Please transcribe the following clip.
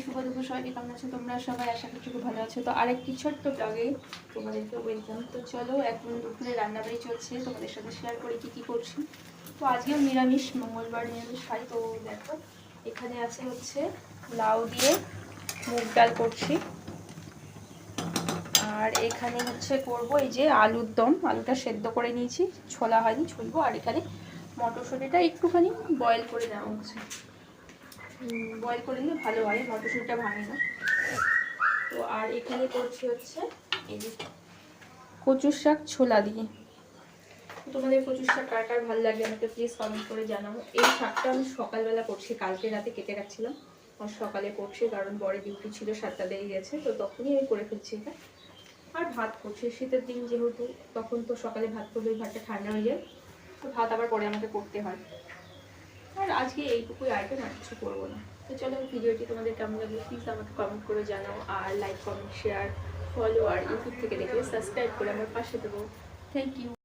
শুভ দুপুর, সবাই কেমন আছো তোমরা? সবাই আশা করছি খুব ভালো আছো। তো আরেকটি ছোট্ট ব্লগে তোমাদেরকে ওয়েলকাম। তো চলো, এখন দুপুরে রান্নাবাড়ি চলছে, তোমাদের সাথে শেয়ার করি কী করছি। তো আজকেও নিরামিষ, মঙ্গলবার নিরামিষ খাই। তো দেখো, এখানে আছে হচ্ছে লাউ দিয়ে মুগ ডাল করছি, আর এখানে হচ্ছে করব এই যে আলুর দম। আলুটা সেদ্ধ করে নিয়েছি, ছোলা হয়নি, ছুলবো। আর এখানে মটরশুঁটিটা একটুখানি বয়েল করে নেওয়া হচ্ছে, বয়েল করে নিলে ভালো হয়, মটরশুঁটিটা ভাঙে না। তো আর এখানে করছি হচ্ছে এই যে কচুর শাক ছোলা দিয়ে। তোমাদের কচুর শাক কার কার ভালো লাগে আমাকে প্লিজ কমেন্ট করে জানাবো। এই শাকটা আমি সকালবেলা করছি, কালকে রাতে কেটে রাখছিলাম, আর সকালে করছি কারণ বড় ডিউটি ছিল, 7টা বেজে গেছে, তো তখনই আমি করে ফেলছি এটা। আর ভাত করছি, শীতের দিন যেহেতু, তখন তো সকালে ভাত করলে ভাতটা ঠান্ডা হয়ে যায়, তো ভাত আবার পরে আমাকে করতে হয়। আর আজকে এইটুকুই আইটেম, আর কিছু করবো না। তো চলো, ভিডিওটি তোমাদের কেমন লাগলো প্লিজ আমাকে কমেন্ট করে জানাও। আর লাইক, কমেন্ট, শেয়ার, ফলো, আর ইউটিউব থেকে দেখলে সাবস্ক্রাইব করে আমার পাশে দেবো। Thank you.